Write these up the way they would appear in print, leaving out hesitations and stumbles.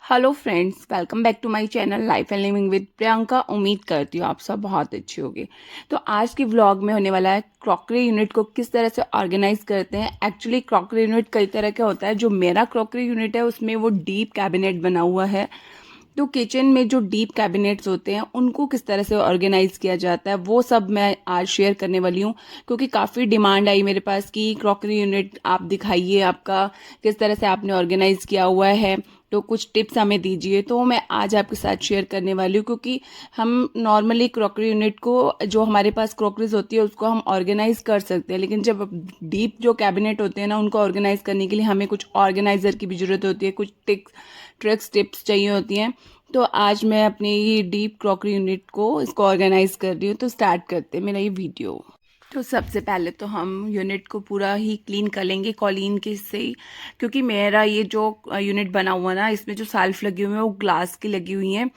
Hello friends, welcome back to my channel life and living with Priyanka. उम्मीद करती हूँ आप सब बहुत अच्छे होंगे। तो आज की व्लॉग में होने वाला है क्रॉकरी यूनिट को किस तरह से ऑर्गेनाइज करते हैं। एक्चुअली क्रॉकरी यूनिट कई तरह का होता है। जो मेरा क्रॉकरी यूनिट है उसमें वो डीप कैबिनेट बना हुआ है। तो किचन में जो डीप कैबिनेट्स होते हैं उनको किस तरह से ऑर्गेनाइज किया जाता है वो सब मैं आज शेयर करने वाली हूँ, क्योंकि काफ़ी डिमांड आई मेरे पास कि क्रॉकरी यूनिट आप दिखाइए, आपका किस तरह से आपने ऑर्गेनाइज किया हुआ है, तो कुछ टिप्स हमें दीजिए। तो मैं आज आपके साथ शेयर करने वाली हूँ, क्योंकि हम नॉर्मली क्रॉकरी यूनिट को, जो हमारे पास क्रॉकरीज होती है उसको हम ऑर्गेनाइज कर सकते हैं, लेकिन जब डीप जो कैबिनेट होते हैं ना उनको ऑर्गेनाइज करने के लिए हमें कुछ ऑर्गेनाइजर की भी जरूरत होती है, कुछ ट्रिक्स टिप्स चाहिए होती हैं। तो आज मैं अपनी ये डीप क्रॉकरी यूनिट को इसको ऑर्गेनाइज कर रही हूँ। तो स्टार्ट करते हैं मेरा ये वीडियो। तो सबसे पहले तो हम यूनिट को पूरा ही क्लीन कर लेंगे कॉलीन के से ही, क्योंकि मेरा ये जो यूनिट बना हुआ ना इसमें जो सेल्फ लगी हुई है वो ग्लास की लगी हुई हैं।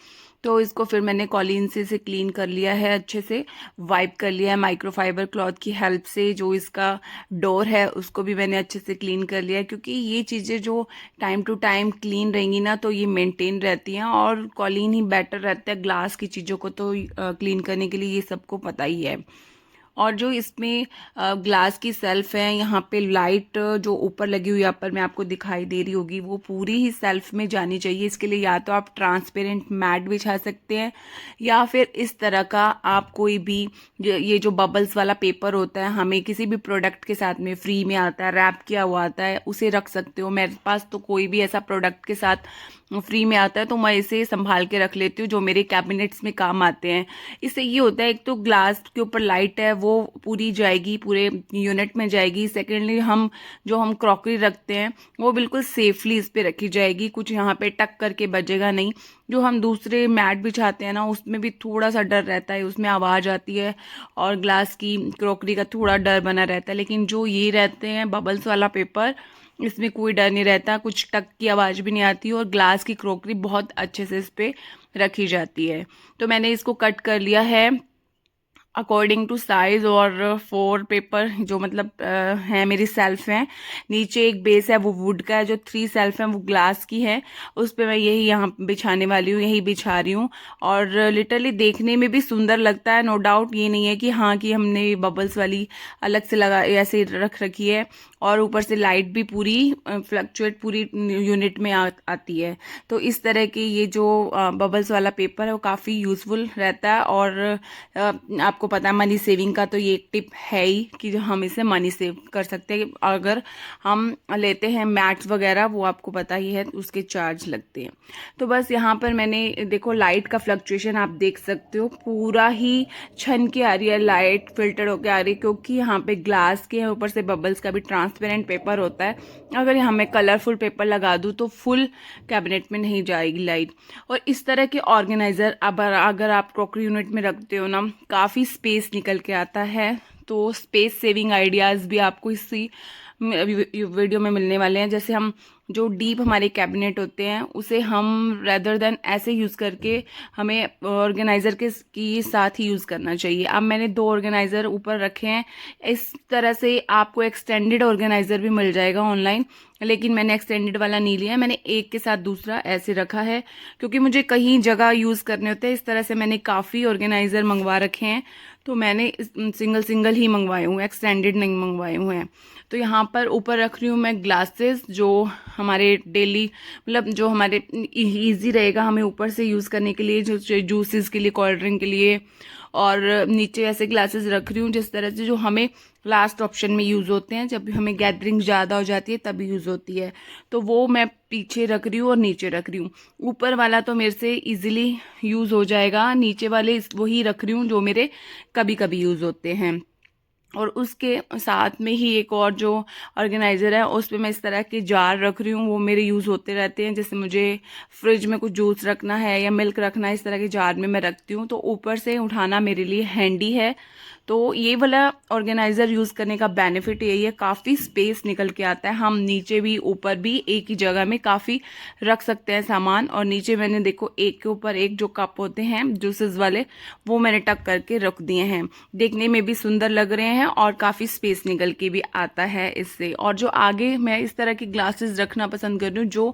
तो इसको फिर मैंने कॉलीन से इसे क्लीन कर लिया है, अच्छे से वाइप कर लिया है माइक्रोफाइबर क्लॉथ की हेल्प से। जो इसका डोर है उसको भी मैंने अच्छे से क्लीन कर लिया है, क्योंकि ये चीज़ें जो टाइम टू टाइम क्लीन रहेंगी ना तो ये मेंटेन रहती हैं और कॉलीन ही बेटर रहता है। ग्लास की चीज़ों को तो क्लीन करने के लिए ये सबको पता ही है। और जो इसमें ग्लास की सेल्फ है, यहाँ पे लाइट जो ऊपर लगी हुई है पर मैं आपको दिखाई दे रही होगी, वो पूरी ही सेल्फ में जानी चाहिए। इसके लिए या तो आप ट्रांसपेरेंट मैट बिछा सकते हैं, या फिर इस तरह का आप कोई भी ये जो बबल्स वाला पेपर होता है हमें किसी भी प्रोडक्ट के साथ में फ्री में आता है, रैप किया हुआ आता है, उसे रख सकते हो। मेरे पास तो कोई भी ऐसा प्रोडक्ट के साथ फ्री में आता है तो मैं इसे संभाल के रख लेती हूँ, जो मेरे कैबिनेट्स में काम आते हैं। इससे ये होता है, एक तो ग्लास के ऊपर लाइट है वो पूरी जाएगी, पूरे यूनिट में जाएगी। सेकेंडली हम क्रॉकरी रखते हैं वो बिल्कुल सेफली इस पे रखी जाएगी, कुछ यहाँ पे टक करके बजेगा नहीं। जो हम दूसरे मैट बिछाते हैं ना उसमें भी थोड़ा सा डर रहता है, उसमें आवाज़ आती है और ग्लास की क्रॉकरी का थोड़ा डर बना रहता है। लेकिन जो ये रहते हैं बबल्स वाला पेपर, इसमें कोई डर नहीं रहता, कुछ टक की आवाज़ भी नहीं आती और ग्लास की क्रॉकरी बहुत अच्छे से इस पे रखी जाती है। तो मैंने इसको कट कर लिया है अकॉर्डिंग टू साइज, और 4 पेपर जो मतलब हैं मेरी सेल्फ हैं। नीचे एक बेस है वो वुड का है, जो 3 सेल्फ हैं वो ग्लास की है। उस पे मैं यही यहाँ बिछाने वाली हूँ, यही बिछा रही हूँ। और लिटरली देखने में भी सुंदर लगता है, नो डाउट। ये नहीं है कि हाँ कि हमने बबल्स वाली अलग से लगा ऐसे रख रखी है। और ऊपर से लाइट भी पूरी फ्लक्चुएट पूरी यूनिट में आती है। तो इस तरह के ये जो बबल्स वाला पेपर है वो काफ़ी यूज़फुल रहता है। और आपको पता है मनी सेविंग का तो ये एक टिप है ही कि हम इसे मनी सेव कर सकते हैं। अगर हम लेते हैं मैट्स वगैरह, वो आपको पता ही है उसके चार्ज लगते हैं। तो बस यहाँ पर मैंने देखो लाइट का फ्लक्चुएशन आप देख सकते हो, पूरा ही छन के आ रही है, लाइट फिल्टर होके आ रही है, क्योंकि यहाँ पे ग्लास के ऊपर से बबल्स का भी ट्रांसपेरेंट पेपर होता है। अगर यहाँ मैं कलरफुल पेपर लगा दूँ तो फुल कैबिनेट में नहीं जाएगी लाइट। और इस तरह के ऑर्गेनाइजर अगर आप क्रॉकरी यूनिट में रखते हो ना, काफ़ी स्पेस निकल के आता है। तो स्पेस सेविंग आइडियाज़ भी आपको इसी वीडियो में मिलने वाले हैं। जैसे हम जो डीप हमारे कैबिनेट होते हैं उसे हम रेदर देन ऐसे यूज़ करके हमें ऑर्गेनाइज़र के साथ ही यूज़ करना चाहिए। अब मैंने 2 ऑर्गेनाइज़र ऊपर रखे हैं। इस तरह से आपको एक्सटेंडेड ऑर्गेनाइज़र भी मिल जाएगा ऑनलाइन, लेकिन मैंने एक्सटेंडेड वाला नहीं लिया है। मैंने एक के साथ दूसरा ऐसे रखा है, क्योंकि मुझे कहीं जगह यूज़ करने होते हैं। इस तरह से मैंने काफ़ी ऑर्गेनाइज़र मंगवा रखे हैं, तो मैंने सिंगल सिंगल ही मंगवाए हुए हैं, एक्सटेंडेड नहीं मंगवाए हुए हैं। तो यहाँ पर ऊपर रख रही हूँ मैं ग्लासेस, जो हमारे डेली मतलब जो हमारे इजी रहेगा हमें ऊपर से यूज़ करने के लिए, जो जूसेस के लिए, कोल्ड ड्रिंक के लिए। और नीचे ऐसे ग्लासेस रख रही हूँ जिस तरह से जो हमें लास्ट ऑप्शन में यूज़ होते हैं, जब हमें गैदरिंग ज़्यादा हो जाती है तभी यूज़ होती है। तो वो मैं पीछे रख रही हूँ और नीचे रख रही हूँ। ऊपर वाला तो मेरे से इजीली यूज़ हो जाएगा, नीचे वाले वही रख रही हूँ जो मेरे कभी कभी यूज़ होते हैं। और उसके साथ में ही एक और जो ऑर्गेनाइज़र है उस पर मैं इस तरह के जार रख रही हूँ, वो मेरे यूज़ होते रहते हैं। जैसे मुझे फ्रिज में कुछ जूस रखना है या मिल्क रखना है, इस तरह के जार में मैं रखती हूँ, तो ऊपर से उठाना मेरे लिए हैंडी है। तो ये वाला ऑर्गेनाइज़र यूज़ करने का बेनिफिट यही है, काफ़ी स्पेस निकल के आता है, हम नीचे भी ऊपर भी एक ही जगह में काफ़ी रख सकते हैं सामान। और नीचे मैंने देखो एक के ऊपर एक जो कप होते हैं जूसेस वाले, वो मैंने टक करके रख दिए हैं, देखने में भी सुंदर लग रहे हैं और काफ़ी स्पेस निकल के भी आता है इससे। और जो आगे मैं इस तरह के ग्लासेस रखना पसंद कर रही हूँ जो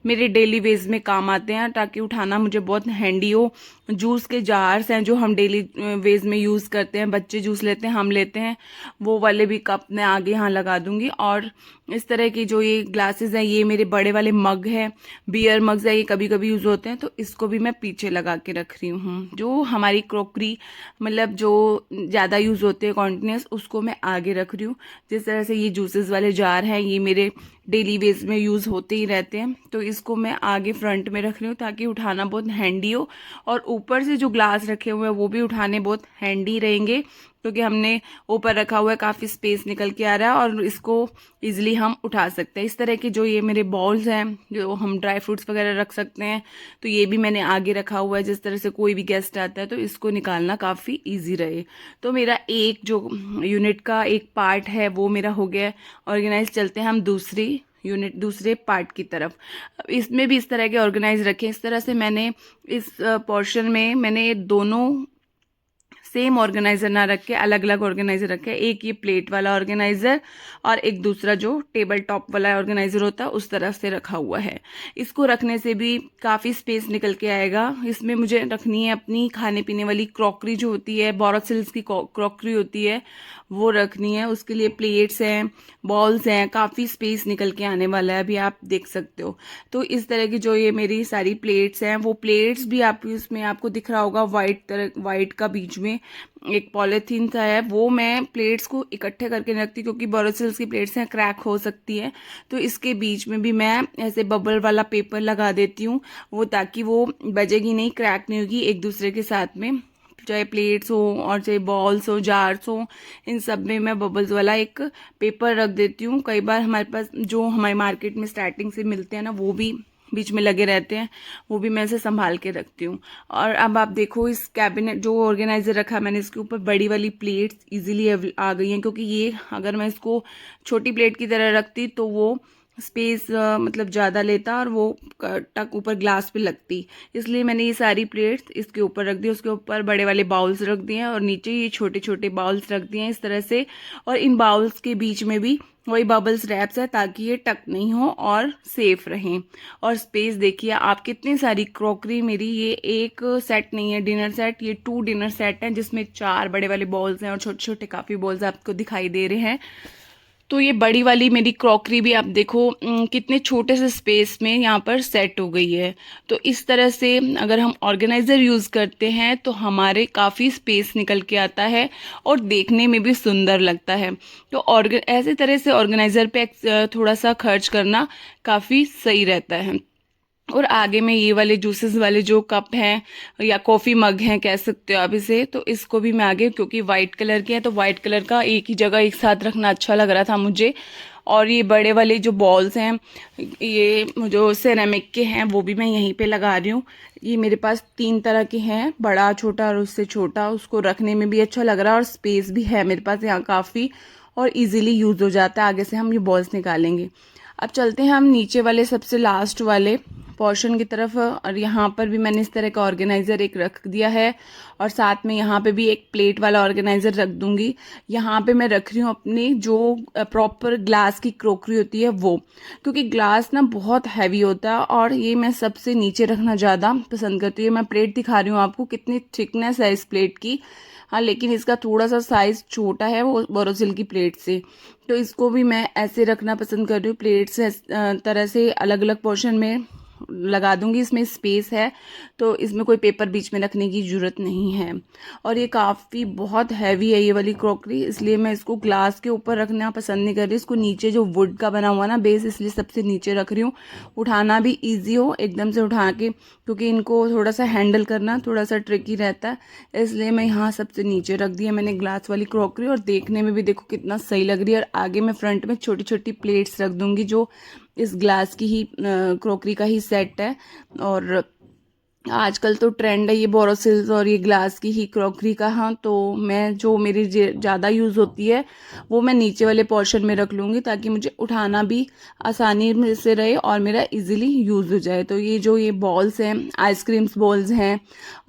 मेरे डेली वेज में काम आते हैं, ताकि उठाना मुझे बहुत हैंडी हो। जूस के जार्स हैं जो हम डेली वेज में यूज़ करते हैं, बच्चे जूस लेते हैं, हम लेते हैं, वो वाले भी कप मैं आगे यहाँ लगा दूंगी। और इस तरह की जो ये ग्लासेस हैं, ये मेरे बड़े वाले मग हैं, बियर मग्स है, ये कभी कभी यूज़ होते हैं, तो इसको भी मैं पीछे लगा के रख रही हूँ। जो हमारी क्रॉकरी मतलब जो ज़्यादा यूज़ होते हैं कॉन्टिन्यूस, उसको मैं आगे रख रही हूँ। जिस तरह से ये जूसेस वाले जार हैं, ये मेरे डेली वेज में यूज़ होते ही रहते हैं, तो इसको मैं आगे फ्रंट में रख रही हूँ ताकि उठाना बहुत हैंडी हो। और ऊपर से जो ग्लास रखे हुए हैं वो भी उठाने बहुत हैंडी रहेंगे, क्योंकि हमने ऊपर रखा हुआ है, काफ़ी स्पेस निकल के आ रहा है और इसको इजीली हम उठा सकते हैं। इस तरह के जो ये मेरे बॉल्स हैं जो हम ड्राई फ्रूट्स वगैरह रख सकते हैं, तो ये भी मैंने आगे रखा हुआ है, जिस तरह से कोई भी गेस्ट आता है तो इसको निकालना काफ़ी ईजी रहे। तो मेरा एक जो यूनिट का एक पार्ट है वो मेरा हो गया ऑर्गेनाइज। चलते हैं हम दूसरी यूनिट, दूसरे पार्ट की तरफ। इसमें भी इस तरह के ऑर्गेनाइज रखे। इस तरह से मैंने इस पोर्शन में मैंने दोनों सेम ऑर्गेनाइजर ना रख के अलग अलग ऑर्गेनाइजर रखे, एक ये प्लेट वाला ऑर्गेनाइजर और एक दूसरा जो टेबल टॉप वाला ऑर्गेनाइजर होता है उस तरह से रखा हुआ है। इसको रखने से भी काफ़ी स्पेस निकल के आएगा। इसमें मुझे रखनी है अपनी खाने पीने वाली क्रॉकरी जो होती है, बोरोसिल्स की क्रॉकरी होती है, वो रखनी है। उसके लिए प्लेट्स हैं, बॉल्स हैं, काफ़ी स्पेस निकल के आने वाला है, अभी आप देख सकते हो। तो इस तरह की जो ये मेरी सारी प्लेट्स हैं, वो प्लेट्स भी आप इसमें आपको दिख रहा होगा वाइट का बीच में एक पॉलीथीन सा है, वो मैं प्लेट्स को इकट्ठे करके रखती, क्योंकि बोरोसिल्स की प्लेट्स हैं, क्रैक हो सकती है। तो इसके बीच में भी मैं ऐसे बबल वाला पेपर लगा देती हूँ, वो ताकि वो बजेगी नहीं, क्रैक नहीं होगी एक दूसरे के साथ में। चाहे प्लेट्स हो और चाहे बॉल्स हो, जार्स हो, इन सब में मैं बबल्स वाला एक पेपर रख देती हूँ। कई बार हमारे पास जो हमारे मार्केट में स्टार्टिंग से मिलते हैं ना, वो भी बीच में लगे रहते हैं, वो भी मैं इसे संभाल के रखती हूँ। और अब आप देखो इस कैबिनेट जो ऑर्गेनाइजर रखा मैंने, इसके ऊपर बड़ी वाली प्लेट्स इजीली आ गई हैं, क्योंकि ये अगर मैं इसको छोटी प्लेट की तरह रखती तो वो स्पेस मतलब ज़्यादा लेता और वो टक ऊपर ग्लास पे लगती, इसलिए मैंने ये सारी प्लेट्स इसके ऊपर रख दी। उसके ऊपर बड़े वाले बाउल्स रख दिए हैं और नीचे ये छोटे छोटे बाउल्स रख दिए हैं इस तरह से। और इन बाउल्स के बीच में भी वही बबल्स रैप्स है, ताकि ये टक नहीं हो और सेफ रहें। और स्पेस देखिए आप, कितनी सारी क्रॉकरी मेरी, ये एक सेट नहीं है डिनर सेट, ये 2 डिनर सेट हैं, जिसमें 4 बड़े वाले बॉल्स हैं और छोटे छोटे काफ़ी बॉल्स आपको दिखाई दे रहे हैं। तो ये बड़ी वाली मेरी क्रॉकरी भी आप देखो कितने छोटे से स्पेस में यहाँ पर सेट हो गई है। तो इस तरह से अगर हम ऑर्गेनाइज़र यूज़ करते हैं तो हमारे काफ़ी स्पेस निकल के आता है और देखने में भी सुंदर लगता है। तो ऐसे तरह से ऑर्गेनाइज़र पे थोड़ा सा खर्च करना काफ़ी सही रहता है। और आगे में ये वाले जूसेस वाले जो कप हैं या कॉफ़ी मग हैं कह सकते हो आप इसे, तो इसको भी मैं आगे, क्योंकि वाइट कलर के हैं तो वाइट कलर का एक ही जगह एक साथ रखना अच्छा लग रहा था मुझे। और ये बड़े वाले जो बॉल्स हैं, ये जो सिरेमिक के हैं, वो भी मैं यहीं पे लगा रही हूँ। ये मेरे पास 3 तरह के हैं, बड़ा, छोटा और उससे छोटा। उसको रखने में भी अच्छा लग रहा है और स्पेस भी है मेरे पास यहाँ काफ़ी, और इजीली यूज़ हो जाता है। आगे से हम ये बॉल्स निकालेंगे। अब चलते हैं हम नीचे वाले सबसे लास्ट वाले पोर्शन की तरफ। और यहाँ पर भी मैंने इस तरह का ऑर्गेनाइज़र एक रख दिया है, और साथ में यहाँ पे भी एक प्लेट वाला ऑर्गेनाइज़र रख दूंगी। यहाँ पे मैं रख रही हूँ अपनी जो प्रॉपर ग्लास की क्रॉकरी होती है वो, क्योंकि ग्लास ना बहुत हैवी होता है और ये मैं सबसे नीचे रखना ज़्यादा पसंद करती हूँ। मैं प्लेट दिखा रही हूँ आपको कितनी थिकनेस है इस प्लेट की। हाँ, लेकिन इसका थोड़ा सा साइज़ छोटा है वो बोरोसिल की प्लेट से, तो इसको भी मैं ऐसे रखना पसंद कर रही हूँ। प्लेट से तरह से अलग अलग पोर्शन में लगा दूंगी, इसमें स्पेस है तो इसमें कोई पेपर बीच में रखने की ज़रूरत नहीं है। और ये काफ़ी बहुत हैवी है ये वाली क्रॉकरी, इसलिए मैं इसको ग्लास के ऊपर रखना पसंद नहीं कर रही। इसको नीचे जो वुड का बना हुआ ना बेस, इसलिए सबसे नीचे रख रही हूँ, उठाना भी ईजी हो एकदम से उठा के, क्योंकि इनको थोड़ा सा हैंडल करना थोड़ा सा ट्रिकी रहता है, इसलिए मैं यहाँ सबसे नीचे रख दिया मैंने ग्लास वाली क्रॉकरी। और देखने में भी देखो कितना सही लग रही है। और आगे मैं फ्रंट में छोटी छोटी प्लेट्स रख दूंगी जो इस ग्लास की ही क्रॉकरी का ही सेट है। और आजकल तो ट्रेंड है ये बोरोसिल्स और ये ग्लास की ही क्रॉकरी का। हाँ, तो मैं जो मेरी ज़्यादा यूज़ होती है वो मैं नीचे वाले पोर्शन में रख लूँगी, ताकि मुझे उठाना भी आसानी में से रहे और मेरा इजीली यूज़ हो जाए। तो ये जो ये बॉल्स हैं, आइसक्रीम्स बॉल्स हैं,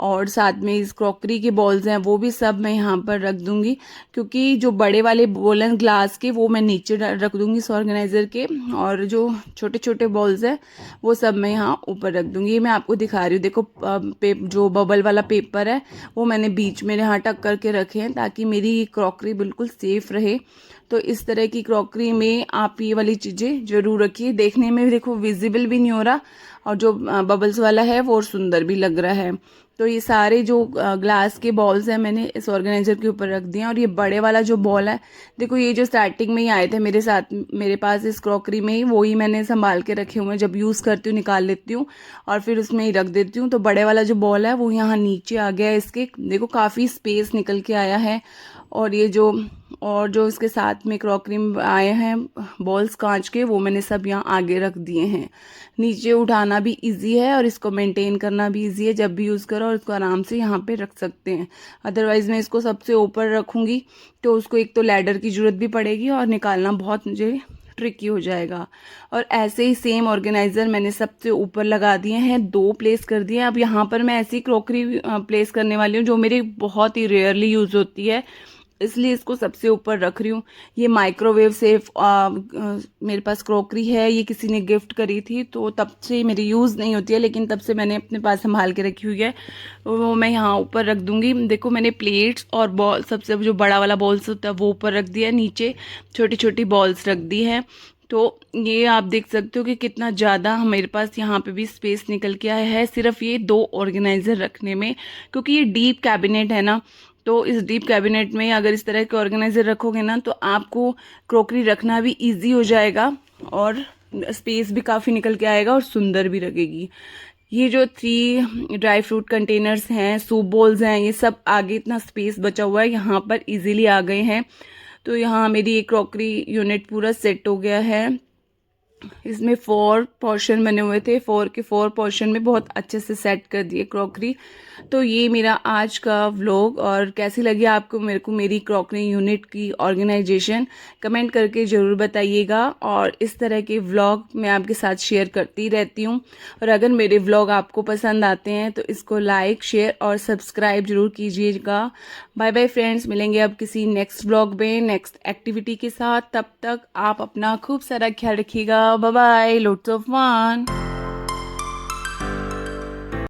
और साथ में इस क्रॉकरी के बॉल्स हैं, वो भी सब मैं यहाँ पर रख दूँगी। क्योंकि जो बड़े वाले बॉल हैं ग्लास के, वो मैं नीचे रख दूँगी इस ऑर्गेनाइज़र के, और जो छोटे छोटे बॉल्स हैं वो सब मैं यहाँ ऊपर रख दूँगी। ये मैं आपको दिखा रही हूँ, देखो जो बबल वाला पेपर है वो मैंने बीच में यहाँ टक करके रखे हैं, ताकि मेरी क्रॉकरी बिल्कुल सेफ रहे। तो इस तरह की क्रॉकरी में आप ये वाली चीज़ें जरूर रखिए। देखने में भी देखो विजिबल भी नहीं हो रहा, और जो बबल्स वाला है वो सुंदर भी लग रहा है। तो ये सारे जो ग्लास के बॉल्स हैं मैंने इस ऑर्गेनाइजर के ऊपर रख दिए। और ये बड़े वाला जो बॉल है, देखो ये जो स्टार्टिंग में ही आए थे मेरे साथ, मेरे पास इस क्रॉकरी में ही, वो ही मैंने संभाल के रखे हुए हैं। जब यूज़ करती हूँ निकाल लेती हूँ और फिर उसमें ही रख देती हूँ। तो बड़े वाला जो बॉल है वो यहाँ नीचे आ गया है इसके, देखो काफ़ी स्पेस निकल के आया है। और ये जो इसके साथ में क्रॉकरी में आए हैं बॉल्स कांच के, वो मैंने सब यहाँ आगे रख दिए हैं। नीचे उठाना भी इजी है और इसको मेंटेन करना भी इजी है, जब भी यूज़ करो और इसको आराम से यहाँ पे रख सकते हैं। अदरवाइज़ मैं इसको सबसे ऊपर रखूँगी तो उसको एक तो लैडर की ज़रूरत भी पड़ेगी और निकालना बहुत मुझे ट्रिकी हो जाएगा। और ऐसे ही सेम ऑर्गेनाइज़र मैंने सबसे ऊपर लगा दिए हैं, 2 प्लेस कर दिए हैं। अब यहाँ पर मैं ऐसी क्रॉकरी प्लेस करने वाली हूँ जो मेरी बहुत ही रेयरली यूज़ होती है, इसलिए इसको सबसे ऊपर रख रही हूँ। ये माइक्रोवेव सेफ मेरे पास क्रॉकरी है, ये किसी ने गिफ्ट करी थी, तो तब से मेरी यूज़ नहीं होती है, लेकिन तब से मैंने अपने पास संभाल के रखी हुई है। वो मैं यहाँ ऊपर रख दूँगी। देखो मैंने प्लेट्स और बॉल, सबसे जो बड़ा वाला बॉल्स होता है वो ऊपर रख दिया, नीचे छोटी छोटी बॉल्स रख दी है। तो ये आप देख सकते हो कि कितना ज़्यादा मेरे पास यहाँ पे भी स्पेस निकल के आया है, सिर्फ ये 2 ऑर्गेनाइज़र रखने में। क्योंकि ये डीप कैबिनेट है ना, तो इस डीप कैबिनेट में अगर इस तरह के ऑर्गेनाइजर रखोगे ना, तो आपको क्रॉकरी रखना भी इजी हो जाएगा और स्पेस भी काफ़ी निकल के आएगा और सुंदर भी लगेगी। ये जो 3 ड्राई फ्रूट कंटेनर्स हैं, सूप बोल्स हैं, ये सब आगे इतना स्पेस बचा हुआ है, यहाँ पर इजीली आ गए हैं। तो यहाँ मेरी एक क्रॉकरी यूनिट पूरा सेट हो गया है। इसमें 4 पोर्शन बने हुए थे, 4 के 4 पोर्शन में बहुत अच्छे से सेट कर दिए क्रॉकरी। तो ये मेरा आज का व्लॉग, और कैसी लगी आपको मेरे को मेरी क्रॉकरी यूनिट की ऑर्गेनाइजेशन, कमेंट करके ज़रूर बताइएगा। और इस तरह के व्लॉग मैं आपके साथ शेयर करती रहती हूँ। और अगर मेरे व्लॉग आपको पसंद आते हैं तो इसको लाइक, शेयर और सब्सक्राइब जरूर कीजिएगा। बाय बाय फ्रेंड्स, मिलेंगे अब किसी नेक्स्ट व्लॉग में नेक्स्ट एक्टिविटी के साथ। तब तक आप अपना खूब सारा ख्याल रखिएगा। Bye bye, lots of fun.